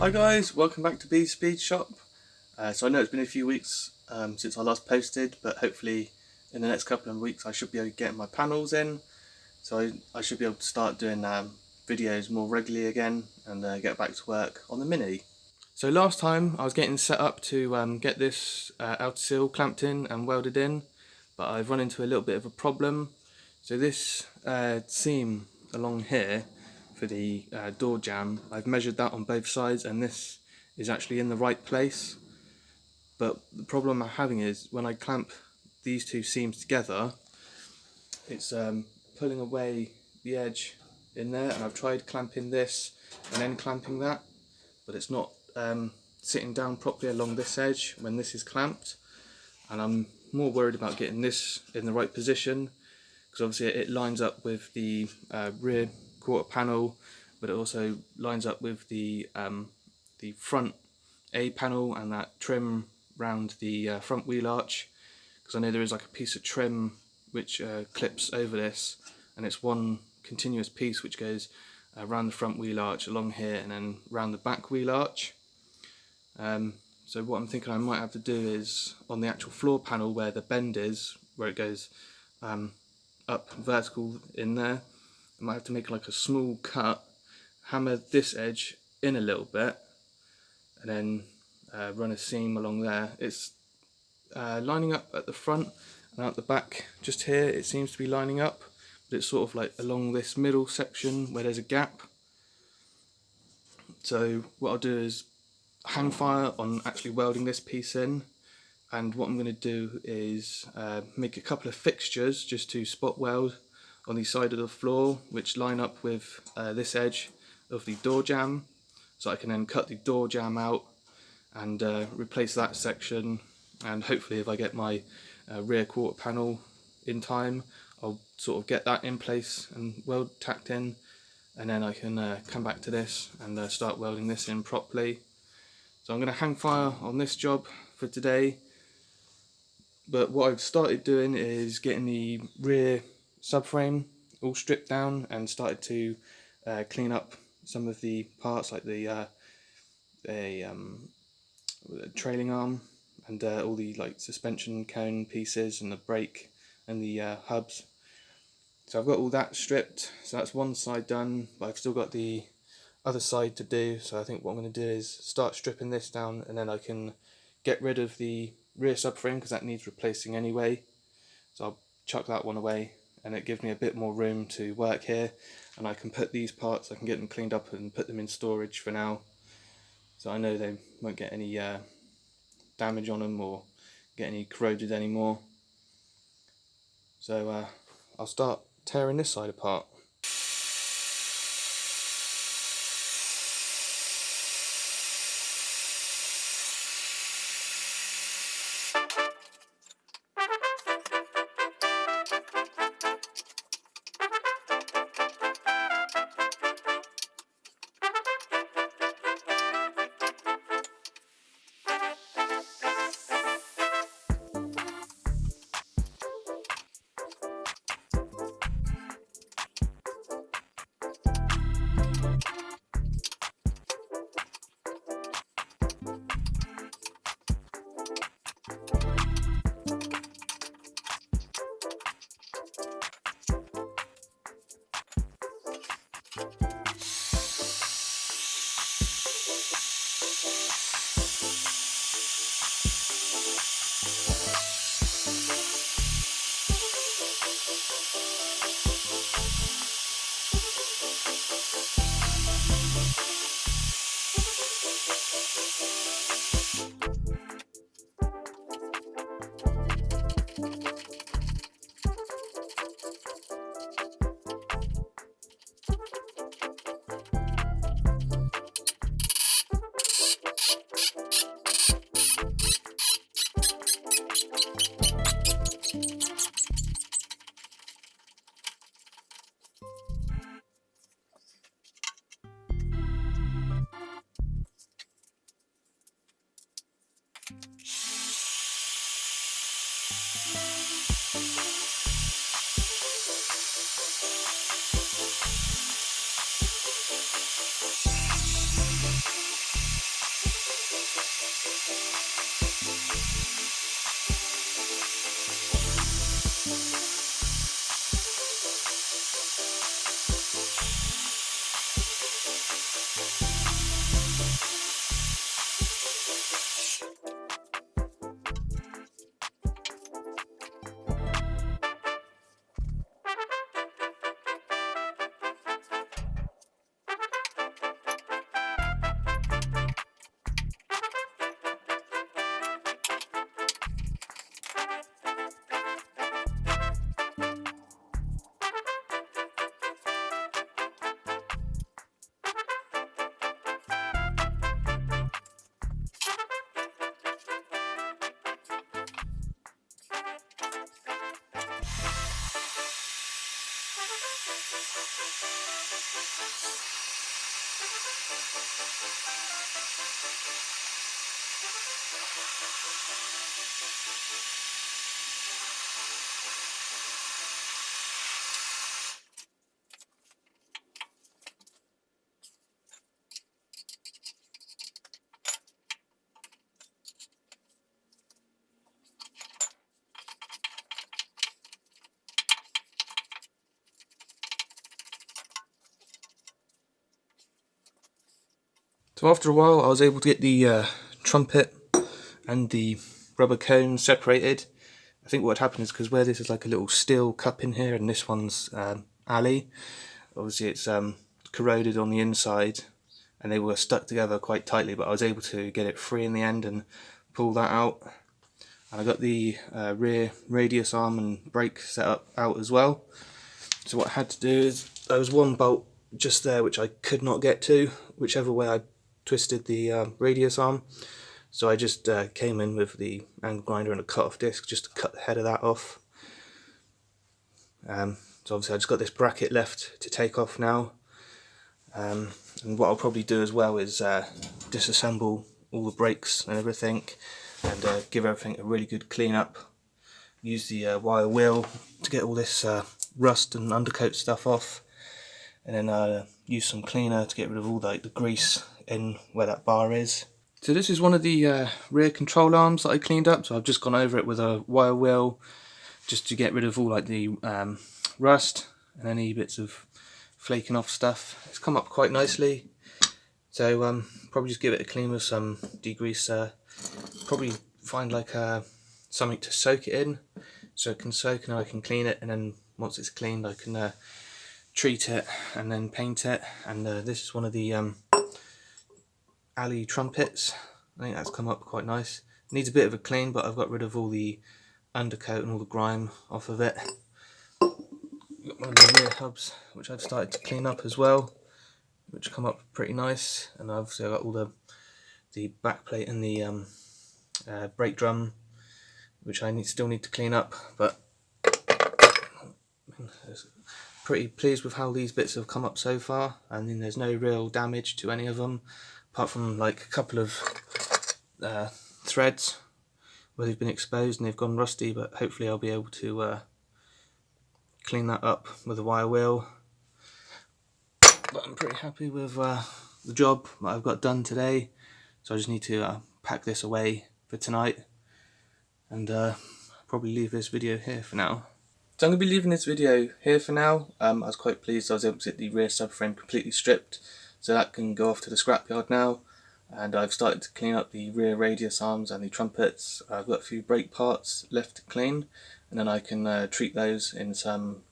Hi guys, welcome back to Bee's Speed Shop. So I know it's been a few weeks since I last posted, but hopefully in the next couple of weeks I should be able to get my panels in. So I should be able to start doing videos more regularly again and get back to work on the Mini. So last time I was getting set up to get this outer seal clamped in and welded in, but I've run into a little bit of a problem. So this seam along here for the door jamb, I've measured that on both sides and this is actually in the right place, but the problem I'm having is when I clamp these two seams together, it's pulling away the edge in there, and I've tried clamping this and then clamping that, but it's not sitting down properly along this edge when this is clamped, and I'm more worried about getting this in the right position because obviously it lines up with the rear quarter panel, but it also lines up with the front A panel and that trim round the front wheel arch, because I know there is like a piece of trim which clips over this, and it's one continuous piece which goes around the front wheel arch along here and then round the back wheel arch. So what I'm thinking I might have to do is on the actual floor panel where the bend is, where it goes up vertical in there, I might have to make like a small cut, hammer this edge in a little bit, and then run a seam along there. It's lining up at the front and out the back just here, it seems to be lining up, but it's sort of like along this middle section where there's a gap. So what I'll do is hang fire on actually welding this piece in, and what I'm going to do is make a couple of fixtures just to spot weld on the side of the floor which line up with this edge of the door jamb, so I can then cut the door jamb out and replace that section, and hopefully if I get my rear quarter panel in time I'll sort of get that in place and weld tacked in, and then I can come back to this and start welding this in properly. So I'm going to hang fire on this job for today, but what I've started doing is getting the rear subframe all stripped down and started to clean up some of the parts like the trailing arm and all the like suspension cone pieces and the brake and the hubs. So I've got all that stripped, so that's one side done, but I've still got the other side to do. So I think what I'm going to do is start stripping this down, and then I can get rid of the rear subframe because that needs replacing anyway. So I'll chuck that one away, and it gives me a bit more room to work here, and I can put these parts, I can get them cleaned up and put them in storage for now, so I know they won't get any damage on them or get any corroded anymore. So I'll start tearing this side apart. So after a while I was able to get the trumpet and the rubber cone separated. I think what happened is because where this is like a little steel cup in here and this one's alley, obviously it's corroded on the inside and they were stuck together quite tightly, but I was able to get it free in the end and pull that out. And I got the rear radius arm and brake set up out as well. So what I had to do is, there was one bolt just there which I could not get to, whichever way I twisted the radius arm. So I just came in with the angle grinder and a cut-off disc just to cut the head of that off. So obviously I just got this bracket left to take off now. And what I'll probably do as well is disassemble all the brakes and everything and give everything a really good clean up. Use the wire wheel to get all this rust and undercoat stuff off, and then use some cleaner to get rid of all the grease in where that bar is. So this is one of the rear control arms that I cleaned up, so I've just gone over it with a wire wheel just to get rid of all like the rust and any bits of flaking off stuff. It's come up quite nicely, so probably just give it a clean with some degreaser. Probably find like something to soak it in so it can soak, and I can clean it, and then once it's cleaned I can treat it and then paint it. And this is one of the alley trumpets. I think that's come up quite nice. Needs a bit of a clean, but I've got rid of all the undercoat and all the grime off of it. Got one of the rear hubs which I've started to clean up as well, which come up pretty nice. And obviously I've got all the back plate and the brake drum, which I still need to clean up, but pretty pleased with how these bits have come up so far. And then there's no real damage to any of them, apart from like a couple of threads where they've been exposed and they've gone rusty, but hopefully I'll be able to clean that up with a wire wheel. But I'm pretty happy with the job that I've got done today, so I just need to pack this away for tonight and probably leave this video here for now. So I'm going to be leaving this video here for now. I was quite pleased I was able to get the rear subframe completely stripped, so that can go off to the scrapyard now. And I've started to clean up the rear radius arms and the trumpets. I've got a few brake parts left to clean, and then I can treat those in some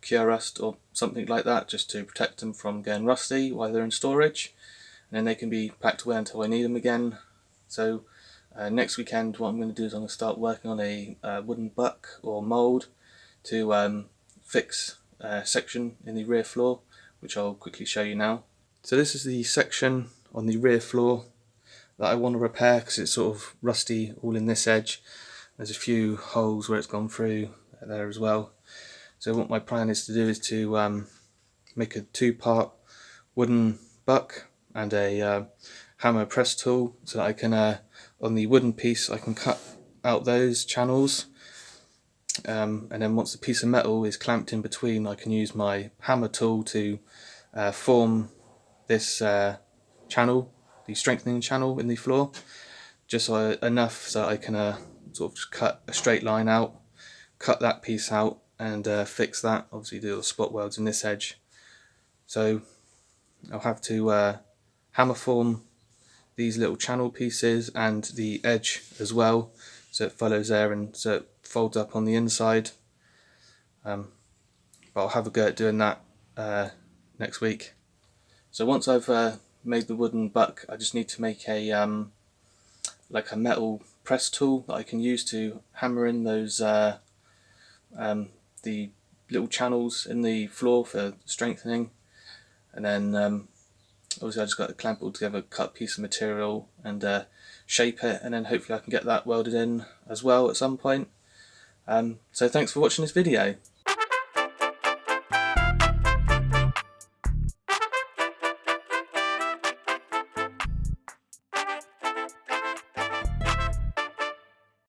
cure rust or something like that, just to protect them from getting rusty while they're in storage, and then they can be packed away until I need them again. So next weekend what I'm going to do is I'm going to start working on a wooden buck or mould to fix a section in the rear floor, which I'll quickly show you now. So this is the section on the rear floor that I want to repair because it's sort of rusty all in this edge. There's a few holes where it's gone through there as well. So what my plan is to do is to make a two-part wooden buck and a hammer press tool, so that I can on the wooden piece I can cut out those channels, and then once the piece of metal is clamped in between I can use my hammer tool to form this channel, the strengthening channel in the floor, just so enough so I can sort of just cut a straight line out, cut that piece out and fix that. Obviously do the spot welds in this edge, so I'll have to hammer form these little channel pieces and the edge as well, so it follows there and so it folds up on the inside. But I'll have a go at doing that next week. So once I've made the wooden buck, I just need to make a like a metal press tool that I can use to hammer in those the little channels in the floor for strengthening. And then obviously I just got to clamp it all together, cut a piece of material and shape it, and then hopefully I can get that welded in as well at some point. So thanks for watching this video.